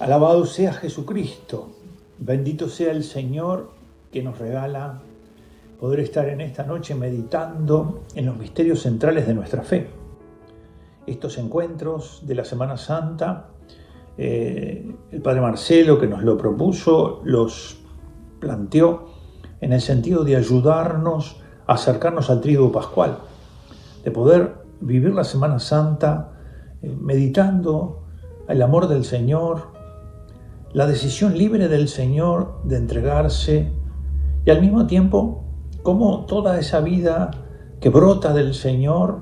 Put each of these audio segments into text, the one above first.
Alabado sea Jesucristo, bendito sea el Señor que nos regala poder estar en esta noche meditando en los misterios centrales de nuestra fe. Estos encuentros de la Semana Santa, el Padre Marcelo, que nos lo propuso, los planteó en el sentido de ayudarnos a acercarnos al Tríduo Pascual, de poder vivir la Semana Santa meditando el amor del Señor, la decisión libre del Señor de entregarse y al mismo tiempo cómo toda esa vida que brota del Señor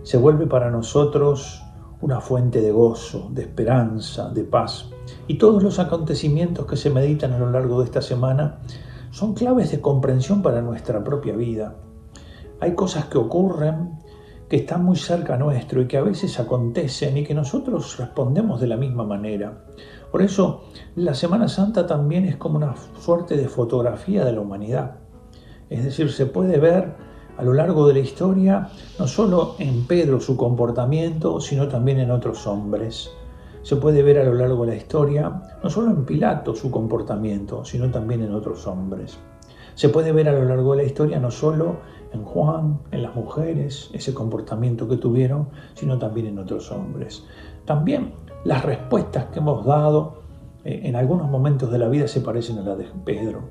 se vuelve para nosotros una fuente de gozo, de esperanza, de paz. Y todos los acontecimientos que se meditan a lo largo de esta semana son claves de comprensión para nuestra propia vida. Hay cosas que ocurren que están muy cerca nuestro y que a veces acontecen y que nosotros respondemos de la misma manera. Por eso, la Semana Santa también es como una suerte de fotografía de la humanidad. Es decir, se puede ver a lo largo de la historia, no solo en Pedro su comportamiento, sino también en otros hombres. Se puede ver a lo largo de la historia, no solo en Pilato su comportamiento, sino también en otros hombres. Se puede ver a lo largo de la historia no solo en Juan, en las mujeres, ese comportamiento que tuvieron, sino también en otros hombres. También las respuestas que hemos dado en algunos momentos de la vida se parecen a las de Pedro,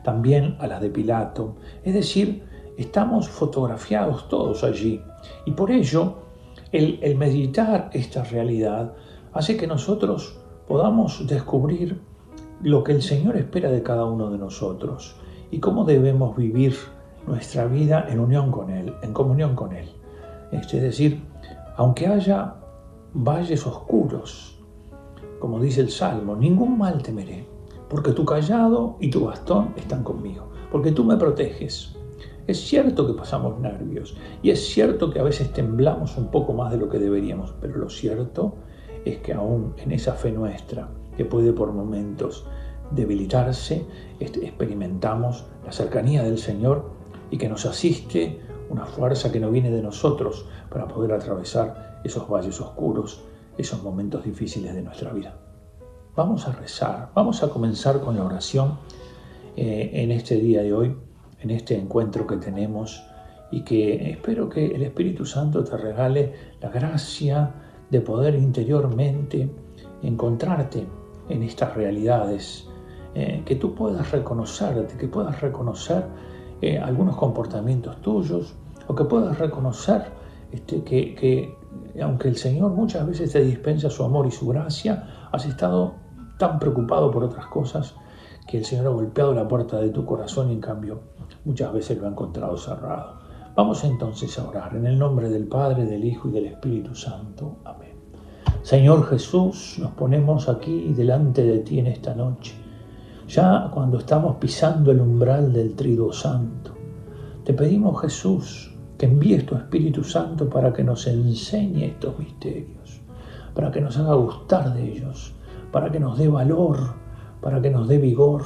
también a las de Pilato. Es decir, estamos fotografiados todos allí. Y por ello, el meditar esta realidad hace que nosotros podamos descubrir lo que el Señor espera de cada uno de nosotros y cómo debemos vivir nuestra vida en unión con Él, en comunión con Él. Es decir, aunque haya valles oscuros, como dice el Salmo, ningún mal temeré, porque tu cayado y tu bastón están conmigo, porque tú me proteges. Es cierto que pasamos nervios y es cierto que a veces temblamos un poco más de lo que deberíamos, pero lo cierto es que aún en esa fe nuestra, que puede por momentos debilitarse, experimentamos la cercanía del Señor y que nos asiste una fuerza que no viene de nosotros para poder atravesar esos valles oscuros, esos momentos difíciles de nuestra vida. Vamos a rezar, vamos a comenzar con la oración en este día de hoy, en este encuentro que tenemos y que espero que el Espíritu Santo te regale la gracia de poder interiormente encontrarte en estas realidades, que tú puedas reconocerte, que puedas reconocer algunos comportamientos tuyos o que puedas reconocer que aunque el Señor muchas veces te dispensa su amor y su gracia, has estado tan preocupado por otras cosas que el Señor ha golpeado la puerta de tu corazón y en cambio muchas veces lo ha encontrado cerrado. Vamos entonces a orar en el nombre del Padre, del Hijo y del Espíritu Santo. Amén. Señor Jesús, nos ponemos aquí delante de ti en esta noche, ya cuando estamos pisando el umbral del Tríduo Santo. Te pedimos, Jesús, que envíes tu Espíritu Santo para que nos enseñe estos misterios, para que nos haga gustar de ellos, para que nos dé valor, para que nos dé vigor.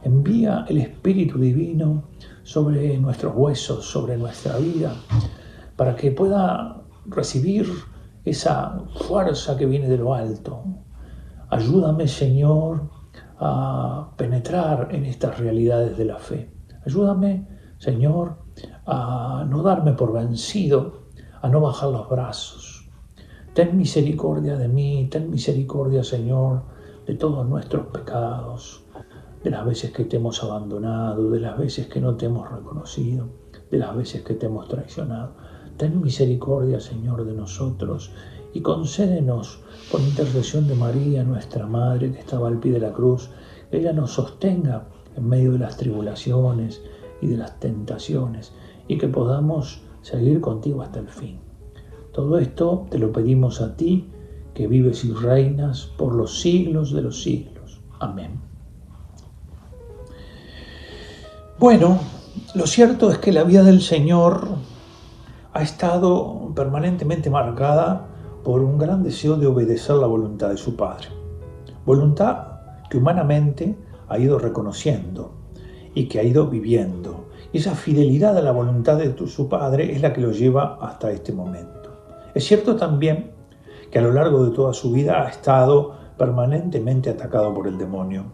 Envía el Espíritu Divino sobre nuestros huesos, sobre nuestra vida, para que pueda recibir esa fuerza que viene de lo alto. Ayúdame, Señor, a penetrar en estas realidades de la fe. Ayúdame, Señor, a no darme por vencido, a no bajar los brazos. Ten misericordia de mí, ten misericordia, Señor, de todos nuestros pecados, de las veces que te hemos abandonado, de las veces que no te hemos reconocido, de las veces que te hemos traicionado. Ten misericordia, Señor, de nosotros y concédenos, por intercesión de María, nuestra Madre, que estaba al pie de la cruz, que ella nos sostenga en medio de las tribulaciones y de las tentaciones y que podamos seguir contigo hasta el fin. Todo esto te lo pedimos a ti, que vives y reinas por los siglos de los siglos. Amén. Bueno, lo cierto es que la vida del Señor ha estado permanentemente marcada por un gran deseo de obedecer la voluntad de su Padre. Voluntad que humanamente ha ido reconociendo y que ha ido viviendo. Y esa fidelidad a la voluntad de su Padre es la que lo lleva hasta este momento. Es cierto también que a lo largo de toda su vida ha estado permanentemente atacado por el demonio.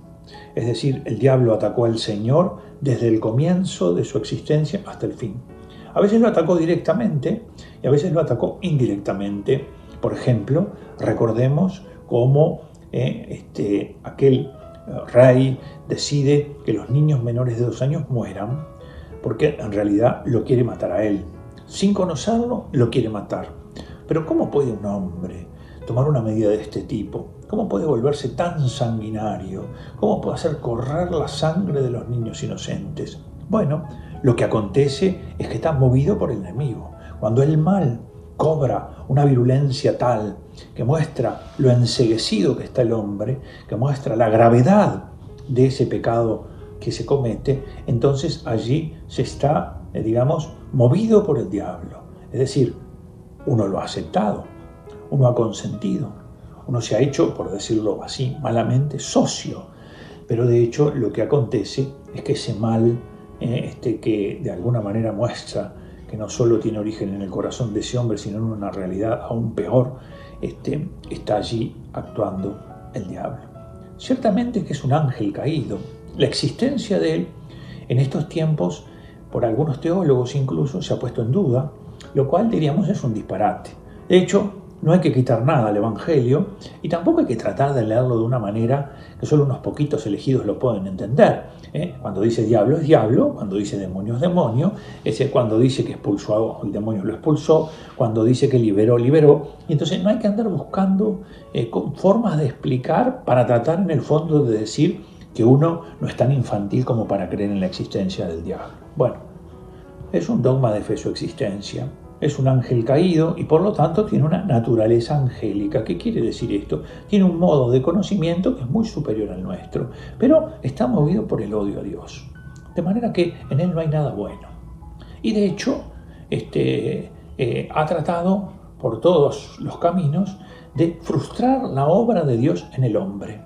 Es decir, el diablo atacó al Señor desde el comienzo de su existencia hasta el fin. A veces lo atacó directamente y a veces lo atacó indirectamente. Por ejemplo, recordemos cómo aquel rey decide que los niños menores de 2 años mueran, porque en realidad lo quiere matar a él. Sin conocerlo, lo quiere matar. Pero ¿cómo puede un hombre tomar una medida de este tipo? ¿Cómo puede volverse tan sanguinario? ¿Cómo puede hacer correr la sangre de los niños inocentes? Bueno, lo que acontece es que está movido por el enemigo. Cuando el mal cobra una virulencia tal que muestra lo enceguecido que está el hombre, que muestra la gravedad de ese pecado que se comete, entonces allí se está, movido por el diablo. Es decir, uno lo ha aceptado, uno ha consentido, uno se ha hecho, por decirlo así, malamente socio. Pero de hecho lo que acontece es que ese mal, que de alguna manera muestra que no solo tiene origen en el corazón de ese hombre, sino en una realidad aún peor, está allí actuando el diablo. Ciertamente que es un ángel caído. La existencia de él en estos tiempos, por algunos teólogos incluso, se ha puesto en duda, lo cual diríamos es un disparate. De hecho, no hay que quitar nada al Evangelio y tampoco hay que tratar de leerlo de una manera que solo unos poquitos elegidos lo pueden entender. Cuando dice diablo es diablo, cuando dice demonio es demonio, cuando dice que expulsó el demonio lo expulsó, cuando dice que liberó, liberó. Y entonces no hay que andar buscando formas de explicar para tratar en el fondo de decir que uno no es tan infantil como para creer en la existencia del diablo. Bueno, es un dogma de fe su existencia. Es un ángel caído y por lo tanto tiene una naturaleza angélica. ¿Qué quiere decir esto? Tiene un modo de conocimiento que es muy superior al nuestro, pero está movido por el odio a Dios. De manera que en él no hay nada bueno. Y de hecho, ha tratado por todos los caminos de frustrar la obra de Dios en el hombre,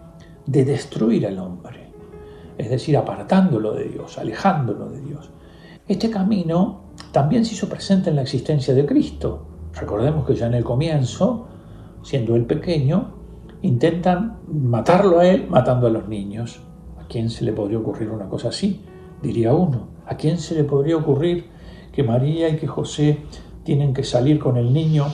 de destruir al hombre. Es decir, apartándolo de Dios, alejándolo de Dios. Este camino también se hizo presente en la existencia de Cristo. Recordemos que ya en el comienzo, siendo él pequeño, intentan matarlo a él matando a los niños. ¿A quién se le podría ocurrir una cosa así? Diría uno. ¿A quién se le podría ocurrir que María y que José tienen que salir con el niño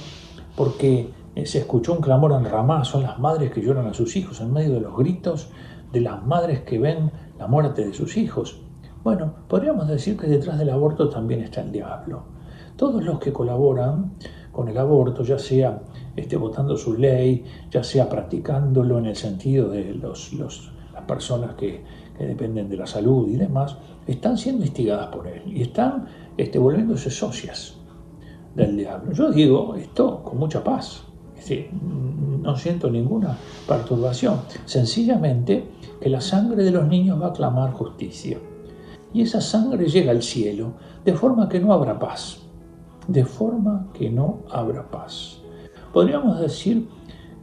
porque se escuchó un clamor en Ramá? Son las madres que lloran a sus hijos en medio de los gritos de las madres que ven la muerte de sus hijos. Bueno, podríamos decir que detrás del aborto también está el diablo. Todos los que colaboran con el aborto, ya sea votando su ley, ya sea practicándolo en el sentido de las personas que dependen de la salud y demás, están siendo instigadas por él y están volviéndose socias del diablo. Yo digo esto con mucha paz. No siento ninguna perturbación. Sencillamente que la sangre de los niños va a clamar justicia. Y esa sangre llega al cielo, de forma que no habrá paz. De forma que no habrá paz. Podríamos decir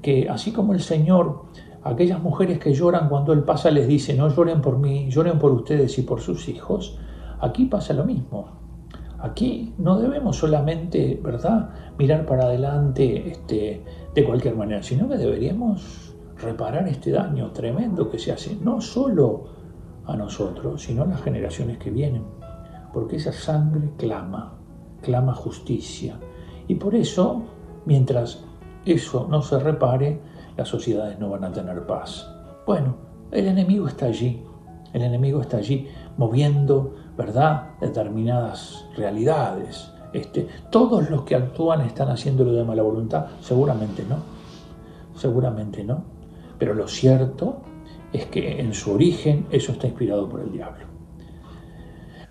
que así como el Señor, aquellas mujeres que lloran cuando Él pasa les dice, no lloren por mí, lloren por ustedes y por sus hijos, aquí pasa lo mismo. Aquí no debemos solamente, ¿verdad?, mirar para adelante de cualquier manera, sino que deberíamos reparar este daño tremendo que se hace, no solo a nosotros, sino a las generaciones que vienen, porque esa sangre clama justicia. Y por eso, mientras eso no se repare, las sociedades no van a tener paz. Bueno, el enemigo está allí moviendo, ¿verdad?, determinadas realidades. Todos los que actúan están haciéndolo de mala voluntad, seguramente no, pero lo cierto es que en su origen eso está inspirado por el diablo.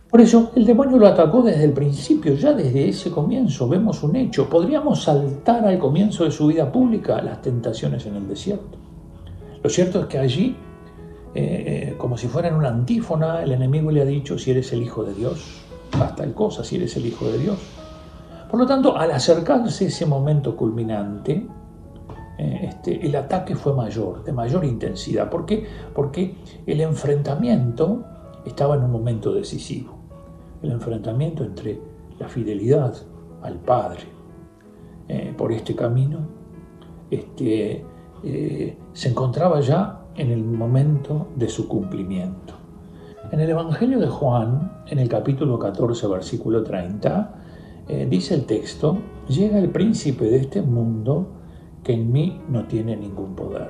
Por eso el demonio lo atacó desde el principio, ya desde ese comienzo vemos un hecho. Podríamos saltar al comienzo de su vida pública, las tentaciones en el desierto. Lo cierto es que allí, como si fuera en una antífona, el enemigo le ha dicho, si eres el Hijo de Dios, haz tal cosa, si eres el Hijo de Dios. Por lo tanto, al acercarse ese momento culminante, el ataque fue mayor, de mayor intensidad. ¿Por qué? Porque el enfrentamiento estaba en un momento decisivo. El enfrentamiento entre la fidelidad al Padre por este camino, se encontraba ya en el momento de su cumplimiento. En el Evangelio de Juan, en el capítulo 14, versículo 30, dice el texto: llega el príncipe de este mundo que en mí no tiene ningún poder.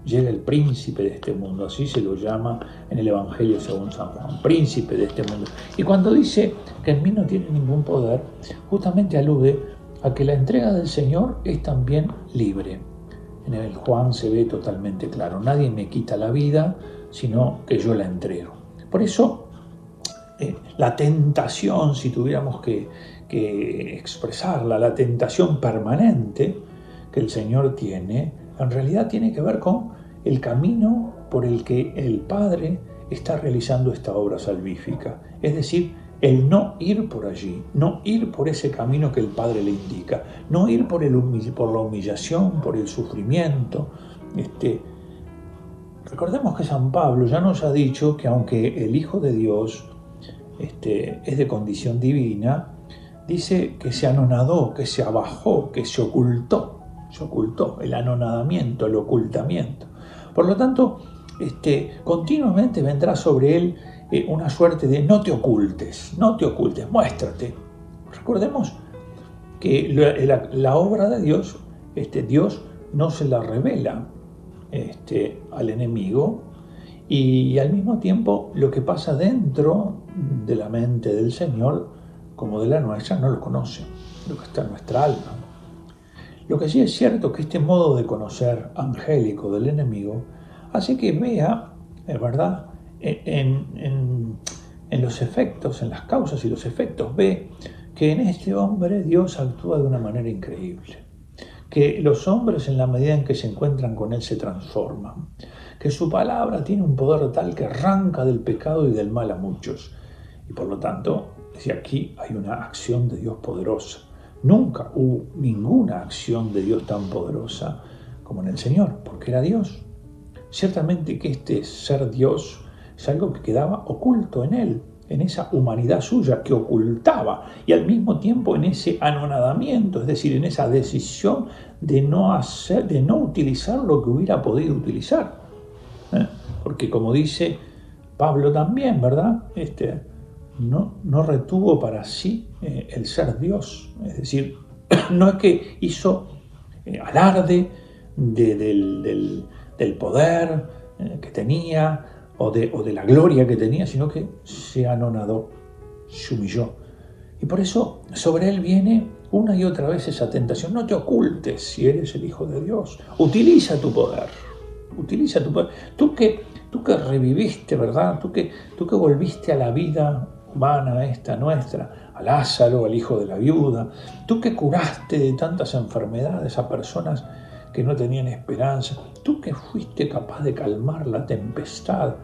Llega el príncipe de este mundo, así se lo llama en el Evangelio según San Juan, príncipe de este mundo. Y cuando dice que en mí no tiene ningún poder, justamente alude a que la entrega del Señor es también libre. En el Juan se ve totalmente claro: nadie me quita la vida, sino que yo la entrego. Por eso, la tentación, si tuviéramos que expresarla, la tentación permanente que el Señor tiene, en realidad tiene que ver con el camino por el que el Padre está realizando esta obra salvífica. Es decir, el no ir por allí, no ir por ese camino que el Padre le indica, no ir por la humillación, por el sufrimiento. Recordemos que San Pablo ya nos ha dicho que aunque el Hijo de Dios es de condición divina, dice que se anonadó, que se abajó, que se ocultó, el anonadamiento, el ocultamiento. Por lo tanto, continuamente vendrá sobre él una suerte de no te ocultes, muéstrate. Recordemos que la obra de Dios, Dios no se la revela al enemigo, y al mismo tiempo lo que pasa dentro de la mente del Señor como de la nuestra no lo conoce, lo que está en nuestra alma. Lo que sí es cierto que este modo de conocer angélico del enemigo hace que vea, ¿verdad?, en los efectos, en las causas y los efectos, ve que en este hombre Dios actúa de una manera increíble, que los hombres en la medida en que se encuentran con él se transforman, que su palabra tiene un poder tal que arranca del pecado y del mal a muchos. Y por lo tanto, desde aquí hay una acción de Dios poderosa. Nunca hubo ninguna acción de Dios tan poderosa como en el Señor, porque era Dios. Ciertamente que este ser Dios es algo que quedaba oculto en él, en esa humanidad suya que ocultaba, y al mismo tiempo en ese anonadamiento, es decir, en esa decisión de no utilizar lo que hubiera podido utilizar. Porque como dice Pablo también, ¿verdad?, no retuvo para sí el ser Dios. Es decir, no es que hizo alarde del poder que tenía o de la gloria que tenía, sino que se anonadó, se humilló. Y por eso sobre él viene una y otra vez esa tentación: no te ocultes si eres el Hijo de Dios, utiliza tu poder. Tú que reviviste, ¿verdad? Tú que volviste a la vida humana esta nuestra, a Lázaro, al hijo de la viuda, tú que curaste de tantas enfermedades a personas que no tenían esperanza, tú que fuiste capaz de calmar la tempestad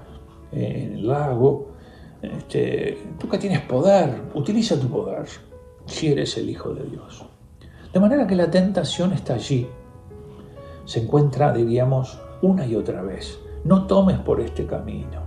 en el lago, tú que tienes poder, utiliza tu poder si eres el Hijo de Dios. De manera que la tentación está allí, se encuentra, diríamos, una y otra vez. No tomes por este camino.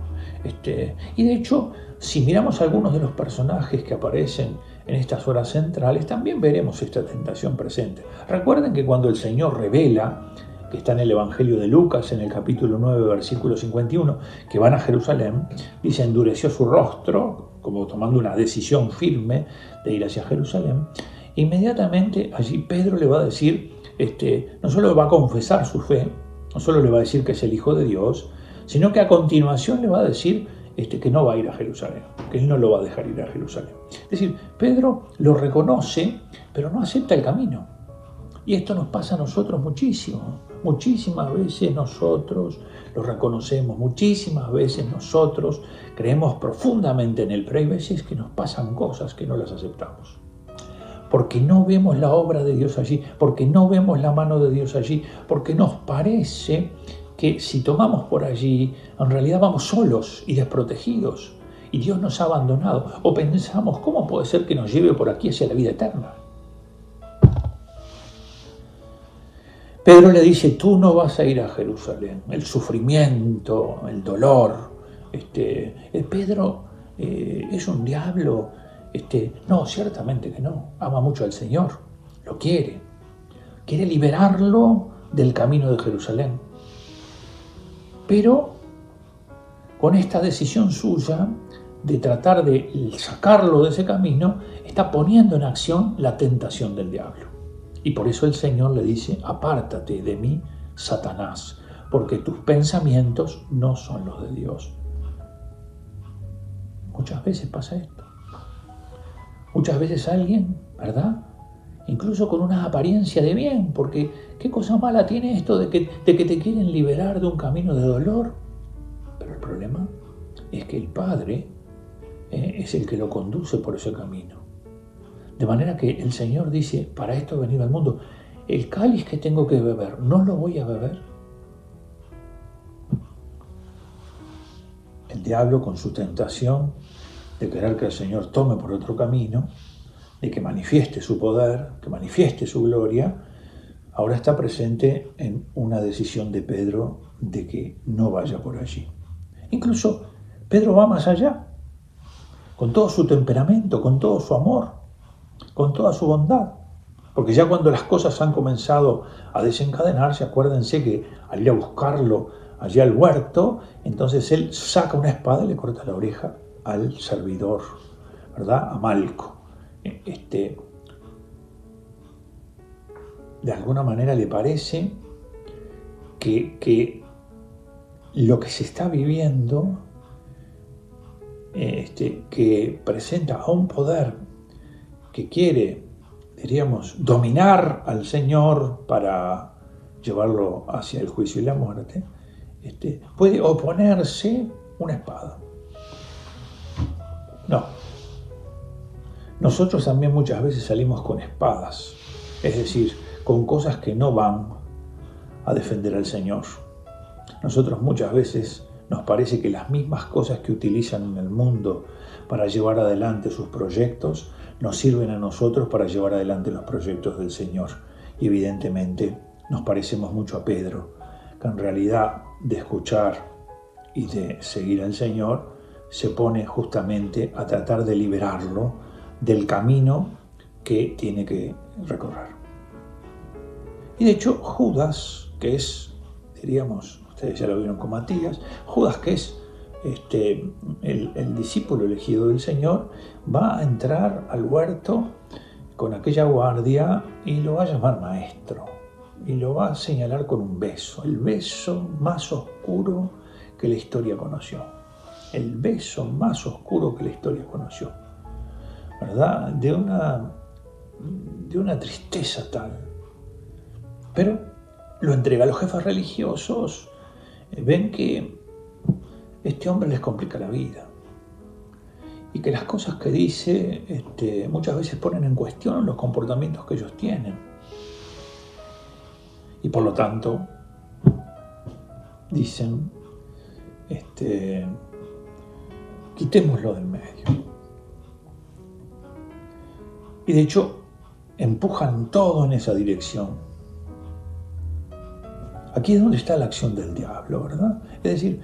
Y de hecho, si miramos algunos de los personajes que aparecen en estas horas centrales, también veremos esta tentación presente. Recuerden que cuando el Señor revela, que está en el Evangelio de Lucas, en el capítulo 9, versículo 51, que van a Jerusalén, dice: endureció su rostro, como tomando una decisión firme de ir hacia Jerusalén. Inmediatamente allí Pedro le va a decir, no solo va a confesar su fe, no solo le va a decir que es el Hijo de Dios, sino que a continuación le va a decir que no va a ir a Jerusalén, que él no lo va a dejar ir a Jerusalén. Es decir, Pedro lo reconoce, pero no acepta el camino. Y esto nos pasa a nosotros muchísimo. Muchísimas veces nosotros lo reconocemos, muchísimas veces nosotros creemos profundamente en él, pero hay veces que nos pasan cosas que no las aceptamos. Porque no vemos la obra de Dios allí, porque no vemos la mano de Dios allí, porque nos parece que si tomamos por allí, en realidad vamos solos y desprotegidos, y Dios nos ha abandonado. O pensamos, ¿cómo puede ser que nos lleve por aquí hacia la vida eterna? Pedro le dice: tú no vas a ir a Jerusalén. El sufrimiento, el dolor. Pedro es un diablo. No, ciertamente que no. Ama mucho al Señor. Lo quiere. Quiere liberarlo del camino de Jerusalén. Pero con esta decisión suya de tratar de sacarlo de ese camino, está poniendo en acción la tentación del diablo. Y por eso el Señor le dice: apártate de mí, Satanás, porque tus pensamientos no son los de Dios. Muchas veces pasa esto. Muchas veces alguien, ¿verdad?, incluso con una apariencia de bien, porque ¿qué cosa mala tiene esto de que te quieren liberar de un camino de dolor? Pero el problema es que el Padre es el que lo conduce por ese camino. De manera que el Señor dice: para esto he venido al mundo. El cáliz que tengo que beber, ¿no lo voy a beber? El diablo, con su tentación de querer que el Señor tome por otro camino, de que manifieste su poder, que manifieste su gloria, ahora está presente en una decisión de Pedro de que no vaya por allí. Incluso Pedro va más allá, con todo su temperamento, con todo su amor, con toda su bondad. Porque ya cuando las cosas han comenzado a desencadenarse, acuérdense que al ir a buscarlo allí al huerto, entonces él saca una espada y le corta la oreja al servidor, ¿verdad?, a Malco. De alguna manera le parece que lo que se está viviendo, que presenta a un poder que quiere, diríamos, dominar al Señor para llevarlo hacia el juicio y la muerte, puede oponerse una espada. No. Nosotros también muchas veces salimos con espadas, es decir, con cosas que no van a defender al Señor. Nosotros muchas veces nos parece que las mismas cosas que utilizan en el mundo para llevar adelante sus proyectos nos sirven a nosotros para llevar adelante los proyectos del Señor. Y evidentemente nos parecemos mucho a Pedro, que en realidad de escuchar y de seguir al Señor se pone justamente a tratar de liberarlo del camino que tiene que recorrer. Y de hecho Judas, que es, diríamos, ustedes ya lo vieron con Matías, Judas, que es el discípulo elegido del Señor, va a entrar al huerto con aquella guardia y lo va a llamar maestro y lo va a señalar con un beso, el beso más oscuro que la historia conoció, el beso más oscuro que la historia conoció, ¿verdad? De una tristeza tal. Pero lo entrega a los jefes religiosos. Ven que este hombre les complica la vida y que las cosas que dice muchas veces ponen en cuestión los comportamientos que ellos tienen. Y por lo tanto dicen, quitémoslo del medio. Y de hecho empujan todo en esa dirección. Aquí es donde está la acción del diablo, ¿verdad? Es decir,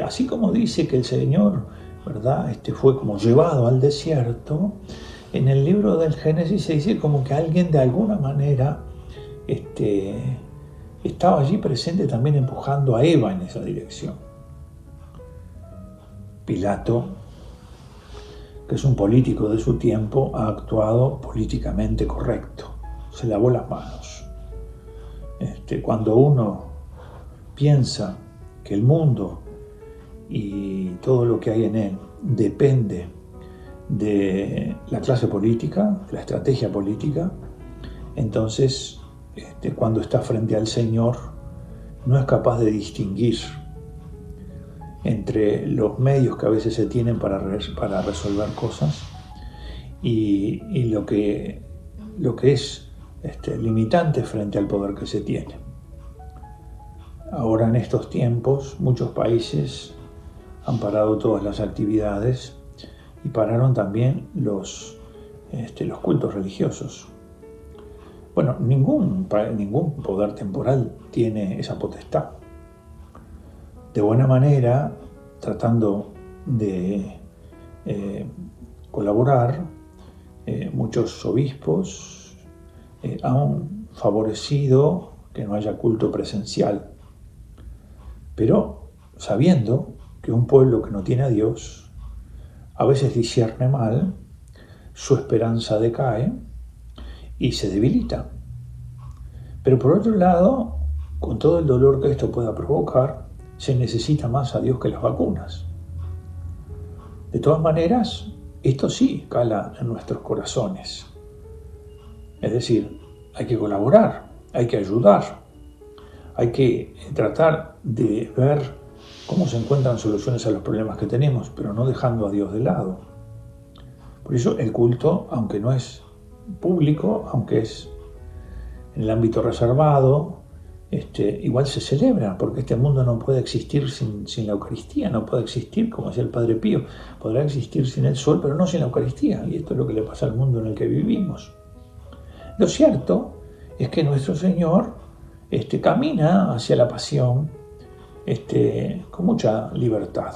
así como dice que el Señor, ¿verdad?, fue como llevado al desierto, en el libro del Génesis se dice como que alguien de alguna manera estaba allí presente también empujando a Eva en esa dirección. Pilato, que es un político de su tiempo, ha actuado políticamente correcto, se lavó las manos. Cuando uno piensa que el mundo y todo lo que hay en él depende de la clase política, de la estrategia política, entonces cuando está frente al Señor no es capaz de distinguir entre los medios que a veces se tienen para resolver cosas y lo que es limitante frente al poder que se tiene. Ahora en estos tiempos muchos países han parado todas las actividades y pararon también los cultos religiosos. Bueno, ningún poder temporal tiene esa potestad. De buena manera, tratando de colaborar, muchos obispos han favorecido que no haya culto presencial, pero sabiendo que un pueblo que no tiene a Dios a veces discierne mal, su esperanza decae y se debilita. Pero por otro lado, con todo el dolor que esto pueda provocar, se necesita más a Dios que las vacunas. De todas maneras, esto sí cala en nuestros corazones. Es decir, hay que colaborar, hay que ayudar, hay que tratar de ver cómo se encuentran soluciones a los problemas que tenemos, pero no dejando a Dios de lado. Por eso el culto, aunque no es público, aunque es en el ámbito reservado, igual se celebra, porque este mundo no puede existir sin la Eucaristía, no puede existir, como decía el Padre Pío, podrá existir sin el sol, pero no sin la Eucaristía, y esto es lo que le pasa al mundo en el que vivimos. Lo cierto es que nuestro Señor camina hacia la pasión con mucha libertad.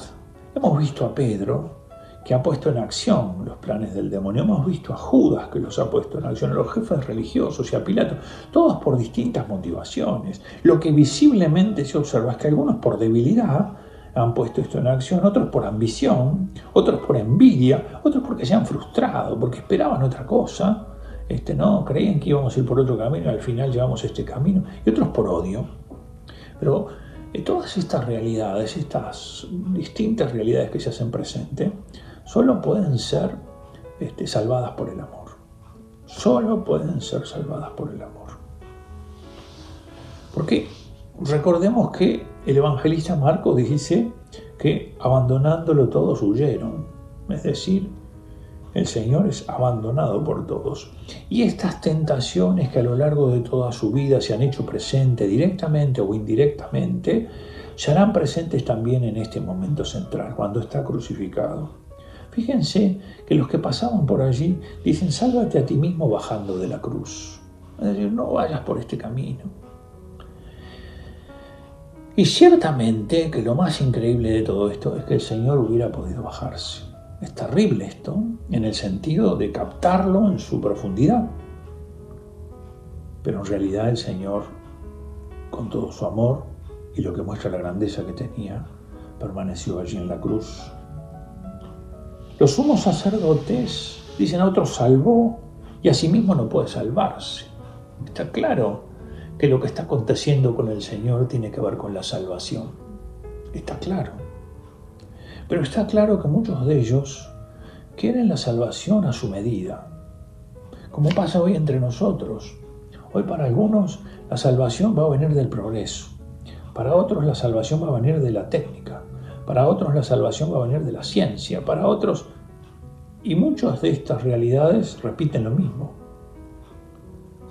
Hemos visto a Pedro, que ha puesto en acción los planes del demonio. Hemos visto a Judas, que los ha puesto en acción, a los jefes religiosos y a Pilato, todos por distintas motivaciones. Lo que visiblemente se observa es que algunos por debilidad han puesto esto en acción, otros por ambición, otros por envidia, otros porque se han frustrado, porque esperaban otra cosa, no creían que íbamos a ir por otro camino y al final llevamos este camino, y otros por odio. Pero todas estas realidades, estas distintas realidades que se hacen presentes, solo pueden ser salvadas por el amor. Solo pueden ser salvadas por el amor. Porque recordemos que el evangelista Marcos dice que abandonándolo todos huyeron. Es decir, el Señor es abandonado por todos. Y estas tentaciones que a lo largo de toda su vida se han hecho presentes directamente o indirectamente, se harán presentes también en este momento central, cuando está crucificado. Fíjense que los que pasaban por allí dicen: sálvate a ti mismo bajando de la cruz. Es decir, no vayas por este camino. Y ciertamente que lo más increíble de todo esto es que el Señor hubiera podido bajarse. Es terrible esto, en el sentido de captarlo en su profundidad. Pero en realidad el Señor, con todo su amor y lo que muestra la grandeza que tenía, permaneció allí en la cruz. Los sumos sacerdotes dicen: a otros salvó y a sí mismo no puede salvarse. Está claro que lo que está aconteciendo con el Señor tiene que ver con la salvación. Está claro. Pero está claro que muchos de ellos quieren la salvación a su medida, como pasa hoy entre nosotros. Hoy para algunos la salvación va a venir del progreso, para otros la salvación va a venir de la técnica, para otros la salvación va a venir de la ciencia, para otros, y muchas de estas realidades repiten lo mismo.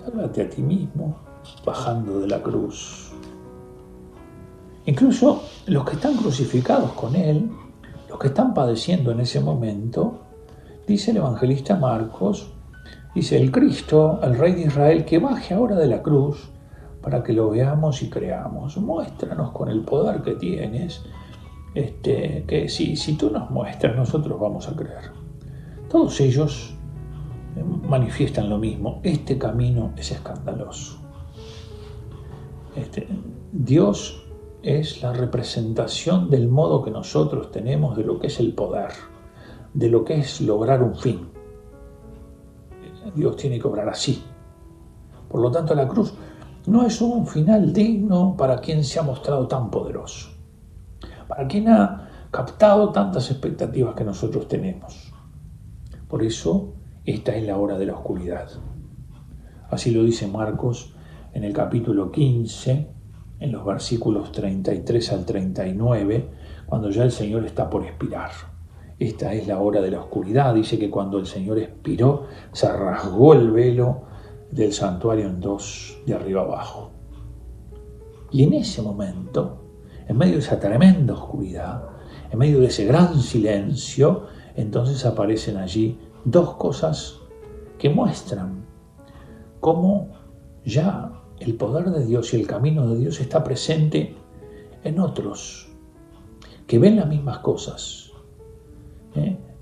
Sálvate a ti mismo bajando de la cruz. Incluso los que están crucificados con Él, los que están padeciendo en ese momento, dice el evangelista Marcos, dice: el Cristo, el Rey de Israel, que baje ahora de la cruz para que lo veamos y creamos. Muéstranos con el poder que tienes, que si tú nos muestras, nosotros vamos a creer. Todos ellos manifiestan lo mismo: este camino es escandaloso. Dios es la representación del modo que nosotros tenemos de lo que es el poder, de lo que es lograr un fin. Dios tiene que obrar así. Por lo tanto, la cruz no es un final digno para quien se ha mostrado tan poderoso, para quien ha captado tantas expectativas que nosotros tenemos. Por eso, esta es la hora de la oscuridad. Así lo dice Marcos en el capítulo 15, en los versículos 33 al 39, cuando ya el Señor está por expirar. Esta es la hora de la oscuridad. Dice que cuando el Señor expiró, se rasgó el velo del santuario en dos, de arriba abajo. Y en ese momento, en medio de esa tremenda oscuridad, en medio de ese gran silencio, entonces aparecen allí dos cosas que muestran cómo ya el poder de Dios y el camino de Dios está presente en otros que ven las mismas cosas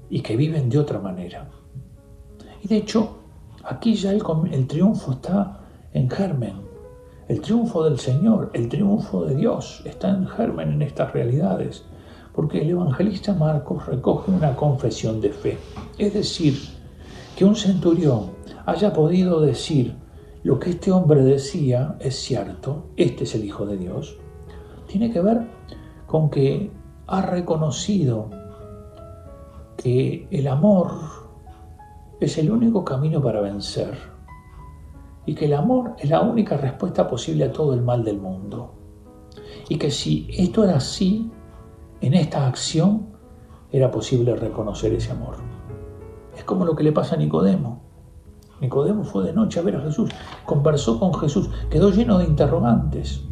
y que viven de otra manera. Y de hecho, aquí ya el triunfo está en germen. El triunfo del Señor, el triunfo de Dios está en germen en estas realidades, porque el evangelista Marcos recoge una confesión de fe. Es decir, que un centurión haya podido decir lo que este hombre decía es cierto, este es el Hijo de Dios, tiene que ver con que ha reconocido que el amor es el único camino para vencer y que el amor es la única respuesta posible a todo el mal del mundo. Y que si esto era así, en esta acción era posible reconocer ese amor. Es como lo que le pasa a Nicodemo. Nicodemo fue de noche a ver a Jesús, conversó con Jesús, quedó lleno de interrogantes.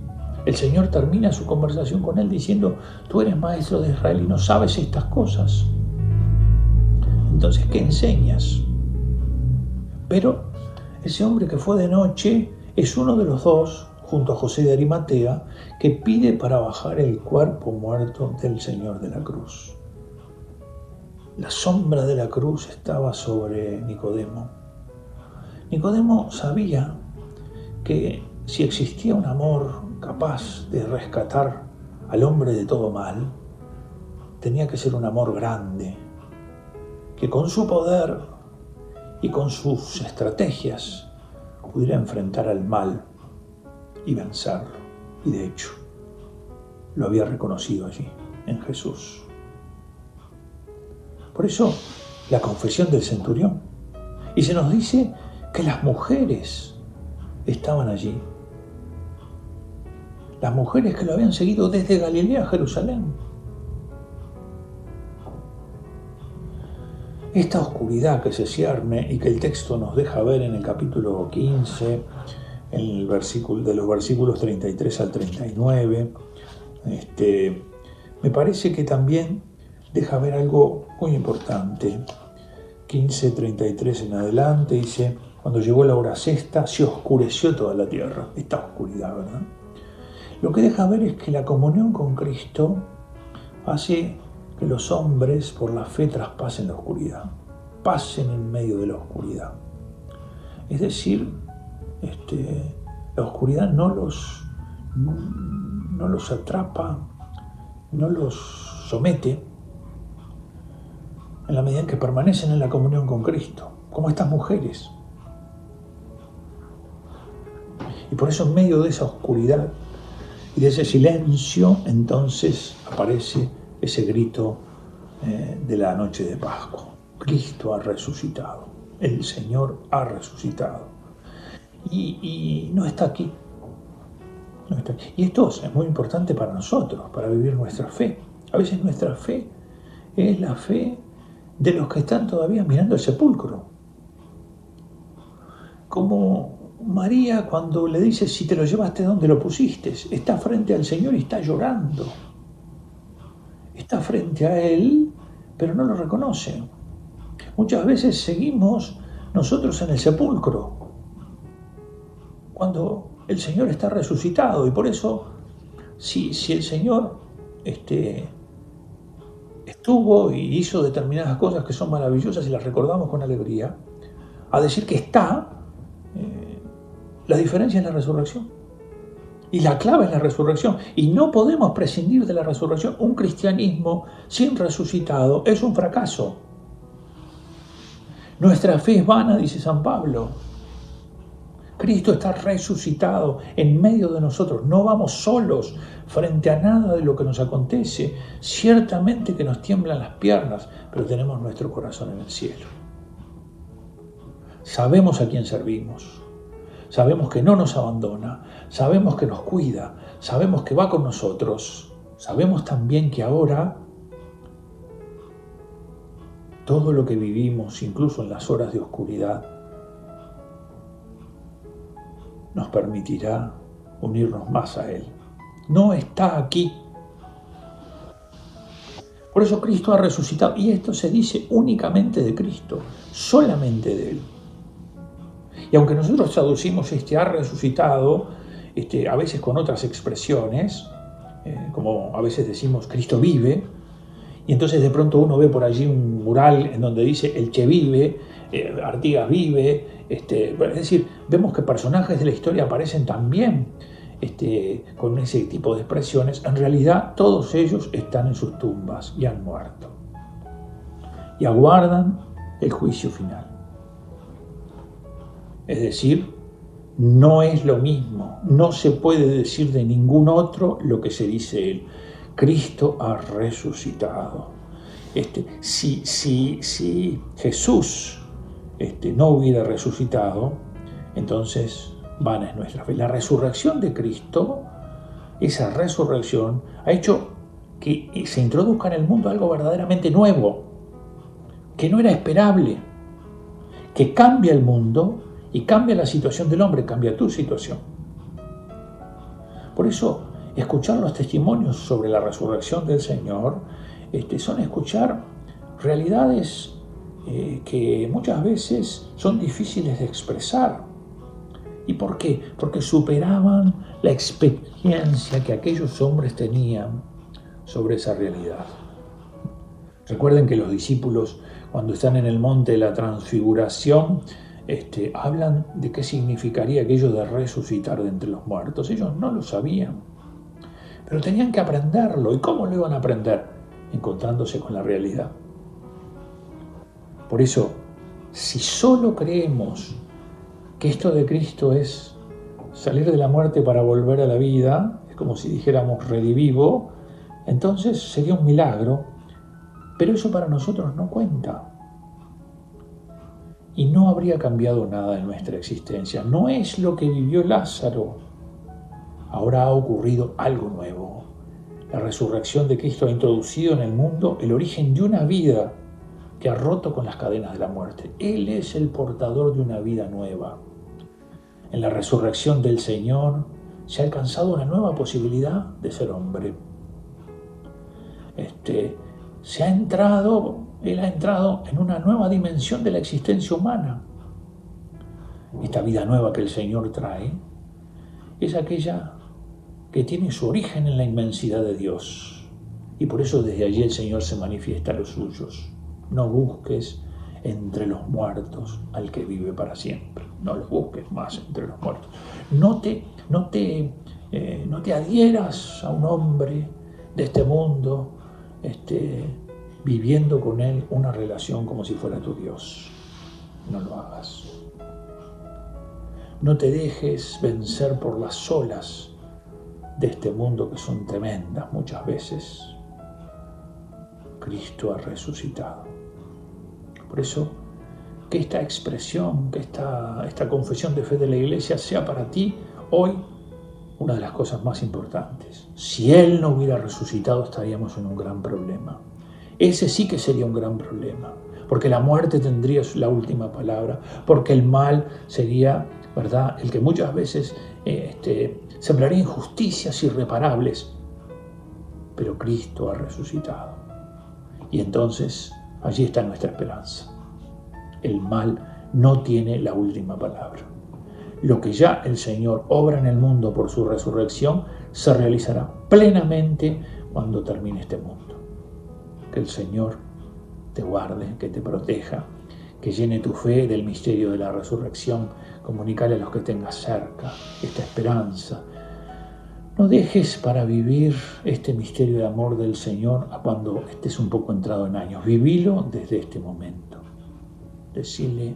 El Señor termina su conversación con él diciendo: tú eres maestro de Israel y no sabes estas cosas. Entonces, ¿qué enseñas? Pero ese hombre que fue de noche es uno de los dos, junto a José de Arimatea, que pide para bajar el cuerpo muerto del Señor de la cruz. La sombra de la cruz estaba sobre Nicodemo. Nicodemo sabía que si existía un amor capaz de rescatar al hombre de todo mal, tenía que ser un amor grande, que con su poder y con sus estrategias pudiera enfrentar al mal y vencerlo. Y de hecho, lo había reconocido allí, en Jesús. Por eso, la confesión del centurión. Y se nos dice que las mujeres estaban allí. Las mujeres que lo habían seguido desde Galilea a Jerusalén. Esta oscuridad que se cierne y que el texto nos deja ver en el capítulo 15, en de los versículos 33 al 39, me parece que también deja ver algo muy importante. 15:33 en adelante dice: cuando llegó la hora sexta, se oscureció toda la tierra. Esta oscuridad, ¿verdad? Lo que deja ver es que la comunión con Cristo hace que los hombres por la fe traspasen la oscuridad, pasen en medio de la oscuridad. Es decir, la oscuridad no los atrapa, no los somete, en la medida en que permanecen en la comunión con Cristo, como estas mujeres. Y por eso en medio de esa oscuridad y de ese silencio, entonces aparece ese grito de la noche de Pascua. Cristo ha resucitado, el Señor ha resucitado. Y no está aquí. No está aquí. Y esto es muy importante para nosotros, para vivir nuestra fe. A veces nuestra fe es la fe de los que están todavía mirando el sepulcro. Como María cuando le dice: si te lo llevaste, ¿dónde lo pusiste? Está frente al Señor y está llorando. Está frente a Él, pero no lo reconoce. Muchas veces seguimos nosotros en el sepulcro, cuando el Señor está resucitado. Y por eso, si el Señor estuvo y hizo determinadas cosas que son maravillosas y las recordamos con alegría, a decir que está, la diferencia es la resurrección. Y la clave es la resurrección. Y no podemos prescindir de la resurrección. Un cristianismo sin resucitado es un fracaso. Nuestra fe es vana, dice San Pablo. Cristo está resucitado en medio de nosotros. No vamos solos frente a nada de lo que nos acontece. Ciertamente que nos tiemblan las piernas, pero tenemos nuestro corazón en el cielo. Sabemos a quién servimos. Sabemos que no nos abandona. Sabemos que nos cuida. Sabemos que va con nosotros. Sabemos también que ahora todo lo que vivimos, incluso en las horas de oscuridad, nos permitirá unirnos más a Él. No está aquí. Por eso Cristo ha resucitado. Y esto se dice únicamente de Cristo, solamente de Él. Y aunque nosotros traducimos ha resucitado, a veces con otras expresiones, como a veces decimos Cristo vive, Y entonces de pronto uno ve por allí un mural en donde dice el Che vive, Artigas vive, es decir, vemos que personajes de la historia aparecen también con ese tipo de expresiones. En realidad todos ellos están en sus tumbas y han muerto y aguardan el juicio final. Es decir, no es lo mismo, no se puede decir de ningún otro lo que se dice él. Cristo ha resucitado. Si Jesús no hubiera resucitado, entonces vana es nuestra fe. La resurrección de Cristo, esa resurrección, ha hecho que se introduzca en el mundo algo verdaderamente nuevo, que no era esperable, que cambia el mundo y cambia la situación del hombre, cambia tu situación. Por eso, escuchar los testimonios sobre la resurrección del Señor son escuchar realidades que muchas veces son difíciles de expresar. ¿Y por qué? Porque superaban la experiencia que aquellos hombres tenían sobre esa realidad. Recuerden que los discípulos, cuando están en el monte de la transfiguración, hablan de qué significaría aquello de resucitar de entre los muertos. Ellos no lo sabían, pero tenían que aprenderlo. ¿Y cómo lo iban a aprender? Encontrándose con la realidad. Por eso, si solo creemos que esto de Cristo es salir de la muerte para volver a la vida, es como si dijéramos redivivo, entonces sería un milagro, pero eso para nosotros no cuenta. Y no habría cambiado nada en nuestra existencia. No es lo que vivió Lázaro. Ahora ha ocurrido algo nuevo. La resurrección de Cristo ha introducido en el mundo el origen de una vida que ha roto con las cadenas de la muerte. Él es el portador de una vida nueva. En la resurrección del Señor se ha alcanzado una nueva posibilidad de ser hombre. Él ha entrado en una nueva dimensión de la existencia humana. Esta vida nueva que el Señor trae es aquella que tiene su origen en la inmensidad de Dios. Y por eso desde allí el Señor se manifiesta a los suyos. No busques entre los muertos al que vive para siempre. No los busques más entre los muertos. No te adhieras a un hombre de este mundo, viviendo con él una relación como si fuera tu Dios. No lo hagas. No te dejes vencer por las olas de este mundo que son tremendas muchas veces. Cristo ha resucitado. Por eso, que esta expresión, que esta confesión de fe de la Iglesia sea para ti hoy una de las cosas más importantes. Si Él no hubiera resucitado, estaríamos en un gran problema. Ese sí que sería un gran problema, porque la muerte tendría la última palabra, porque el mal sería, ¿verdad?, el que muchas veces sembraría injusticias irreparables. Pero Cristo ha resucitado. Y entonces allí está nuestra esperanza. El mal no tiene la última palabra. Lo que ya el Señor obra en el mundo por su resurrección se realizará plenamente cuando termine este mundo. Que el Señor te guarde, que te proteja, que llene tu fe del misterio de la resurrección. Comunicale a los que tengas cerca esta esperanza. No dejes para vivir este misterio de amor del Señor a cuando estés un poco entrado en años. Vivilo desde este momento. Decile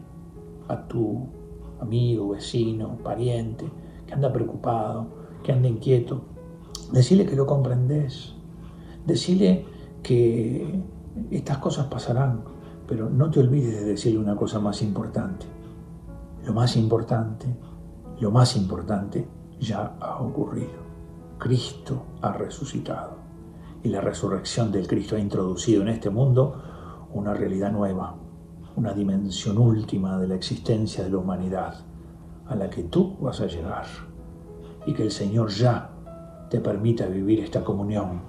a tu amigo, vecino, pariente, que anda preocupado, que anda inquieto, decile que lo comprendés. Decile que estas cosas pasarán, pero no te olvides de decirle una cosa más importante. Lo más importante ya ha ocurrido. Cristo ha resucitado y la resurrección del Cristo ha introducido en este mundo una realidad nueva, una dimensión última de la existencia de la humanidad a la que tú vas a llegar y que el Señor ya te permita vivir esta comunión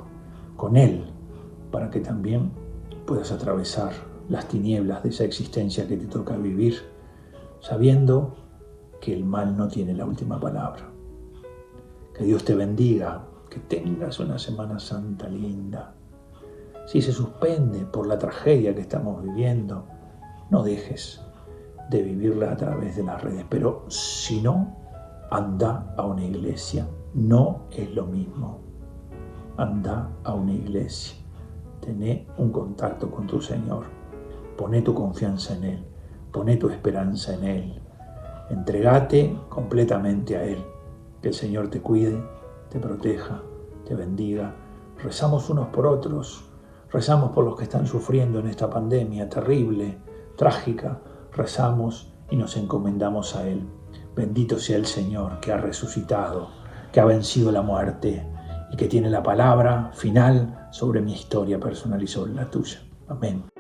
con Él para que también puedas atravesar las tinieblas de esa existencia que te toca vivir sabiendo que el mal no tiene la última palabra. Que Dios te bendiga, que tengas una Semana Santa linda, si se suspende por la tragedia que estamos viviendo, no dejes de vivirla a través de las redes. Pero si no, anda a una iglesia. No es lo mismo. Anda a una iglesia. Tené un contacto con tu Señor. Poné tu confianza en Él. Poné tu esperanza en Él. Entregate completamente a Él. Que el Señor te cuide, te proteja, te bendiga. Rezamos unos por otros. Rezamos por los que están sufriendo en esta pandemia terrible, trágica. Rezamos y nos encomendamos a Él. Bendito sea el Señor que ha resucitado, que ha vencido la muerte y que tiene la palabra final sobre mi historia personal y sobre la tuya. Amén.